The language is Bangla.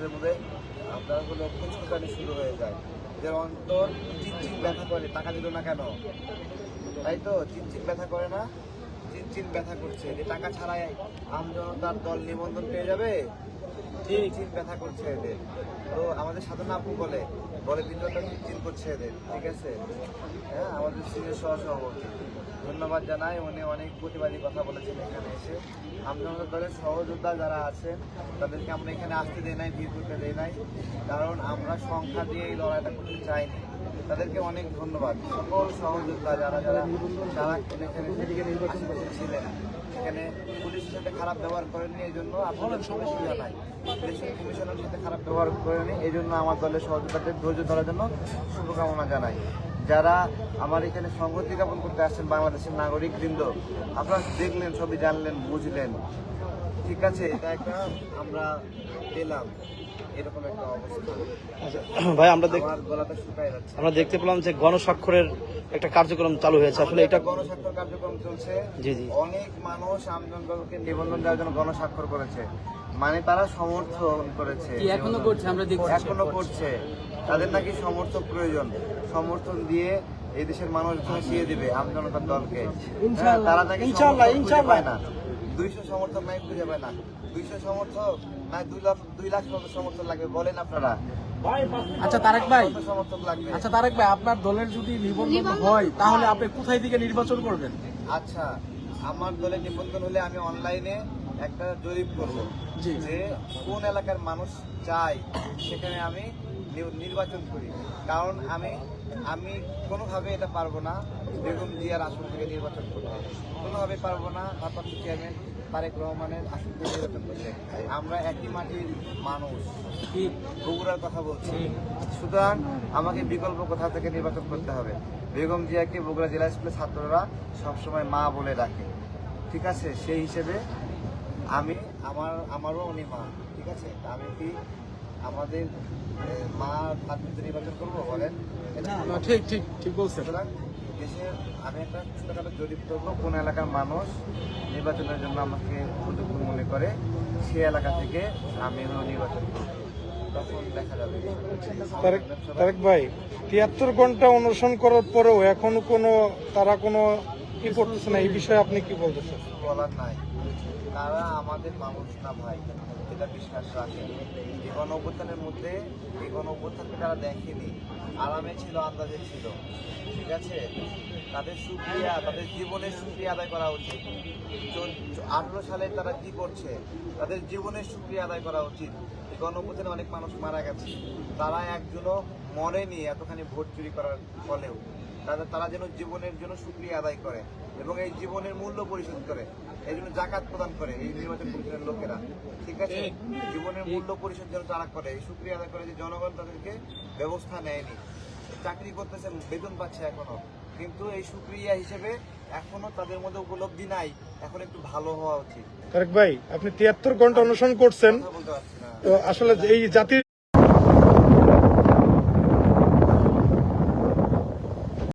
শরীরের মধ্যে আপনার হলো ফুসফুসানি শুরু হয়ে যায়, যে অন্তর চিনচিন ব্যথা করে, টাকা দিল না কেন, তাই তো চিনচিন ব্যথা করে না, চিনচিন ব্যথা করছে যে টাকা ছাড়াই আমজনতার দল নিবন্ধন পেয়ে যাবে, চিনচিন ব্যথা করছে এদের। তো আমাদের সাধনা আপু বলে ভিতরটা চিনচিন করছে এদের, ঠিক আছে। হ্যাঁ, আমাদের সিনিয়র সহসভাপতি ধন্যবাদ জানাই, উনি অনেক প্রতিবাদী কথা বলেছেন এখানে এসে। আমজনতার দলের সহযোদ্ধা যারা আছেন তাদেরকে আমরা এখানে আসতে দেই নাই, ভিড় করতে দেই নাই, কারণ আমরা সংখ্যা দিয়ে এই লড়াইটা করতে চাইনি। তাদেরকে অনেক ধন্যবাদ, সকল সহযোদ্ধা যারা যারা যারা এখানে আশেপাশে ছিলেন। এখানে পুলিশের সাথে খারাপ ব্যবহার করেনি, এই জন্য আপনাদের সমস্যা জানাই। ইলেকশন কমিশনের সাথে খারাপ ব্যবহার করেনি, এই জন্য আমার দলের সহযোদ্ধাদের ধৈর্য ধরার জন্য শুভকামনা জানাই। যারা আমার এখানে সংহতি জ্ঞাপন করতে আসছেন বাংলাদেশের নাগরিক বৃন্দ, আপনারা দেখলেন, সবই জানলেন, বুঝলেন, ঠিক আছে। এটা একটা আমরা পেলাম এরকম একটা অবস্থা। আচ্ছা ভাই, আমরা গলাটা শুকায় যাচ্ছে। আমরা দেখতে পেলাম যে গণস্বাক্ষরের একটা কার্যক্রম চালু হয়েছে, আসলে এটা গণস্বাক্ষর কার্যক্রম চলছে। জি জি, অনেক মানুষ আমজনতাকে নিবন্ধন দেওয়ার জন্য গণস্বাক্ষর করেছে, মানে তারা সমর্থন করেছে, এখনো করছে, আমরা দেখছি এখনো করছে। তাদের নাকি সমর্থক প্রয়োজন, সমর্থন দিয়ে এই দেশের মানুষ ভাসিয়ে দিবে আমজনতার দলকে। হ্যাঁ, তারা নাকি ইনশাআল্লাহ পায় না, 200 সমর্থক নাই খুঁজে পায় না, 200 সমর্থক না 2 লাখ সমর্থন লাগবে, বলেন আপনারা। আচ্ছা তারেক ভাই, সমর্থক লাগবে। আচ্ছা তারেক ভাই, আপনার দলের যদি নিবন্ধন হয় তাহলে আপনি কোথায় থেকে নির্বাচন করবেন? আচ্ছা, আমার দলে নিবন্ধন হলে আমি অনলাইনে একটা জরিপ করব জি। যে কোন এলাকার মানুষ চাই সেখানে আমি নির্বাচন করি। কারণ আমি কোনোভাবে এটা পারবো না বেগম জিয়ার আসন থেকে নির্বাচন করতে, কোনোভাবে পারবো না ভারপ্রাপ্ত চেয়ারম্যান তারেক রহমানের আসন থেকে নির্বাচন করতে। আমরা একই মাটির মানুষ, বগুড়ার কথা বলছি, সুতরাং আমাকে বিকল্প কোথা থেকে নির্বাচন করতে হবে। বেগম জিয়াকে বগুড়া জেলা স্কুলের ছাত্ররা সবসময় মা বলে ডাকে, ঠিক আছে। সেই হিসেবে আমারও উনি মা, ঠিক আছে। আমি কি আমাদের মা প্রার্থীতে নির্বাচন করবো, বলেন? ঠিক ঠিক ঠিক বলছেন। সুতরাং দেশের আমি একটা ছোটখাটো জরিপ করবো, কোন এলাকার মানুষ নির্বাচনের জন্য আমাকে উপযুক্ত মনে করে, সে এলাকা থেকে আমি নির্বাচন করবো, তখন দেখা যাবে। তারেক ভাই, 73 ঘন্টা অনুসরণ করার পরেও এখনো তারা কোনো কি করতেছে না, এই বিষয়ে আপনি কি বলতেছেন? বলার নাই, তারা আমাদের মানুষ না ভাই, এটা বিশ্বাস রাখে। এই গণ অভ্যুত্থানের মধ্যে এই গণ অভ্যুত্থানকে তারা দেখেনি, আরামে ছিল, আন্দাজে ছিল, ঠিক আছে। তাদের সুক্রিয়া, তাদের জীবনের সুক্রিয়া আদায় করা উচিত। 18 সালে তারা কি করছে, তাদের জীবনের সুক্রিয়া আদায় করা উচিত। এই গণ অভ্যুত্থানে অনেক মানুষ মারা গেছে, তারা একজনও মরেনি এতখানি ভোট চুরি করার ফলেও। তারা যেন জীবনের জন্য সুক্রিয়া আদায় করে এবং এই জীবনের মূল্য পরিশোধ করে, এই জন্য জাকাত প্রদান করে এই নির্বাচন কমিশনের লোকেরা, ঠিক আছে। জীবনের মূল্য পরিশোধ যেন তারা করে, এই সুক্রিয়া আদায় করে যে জনগণ তাদেরকে ব্যবস্থা নেয়নি, চাকরি করতেছে, বেতন পাচ্ছে এখনো, কিন্তু এই সুক্রিয়া হিসেবে এখনো তাদের মধ্যে উপলব্ধি নাই, এখন একটু ভালো হওয়া উচিত। তারেক ভাই, আপনি 73 ঘন্টা অনুসরণ করছেন, কথা বলতে পারছি না। তো আসলে এই জাতির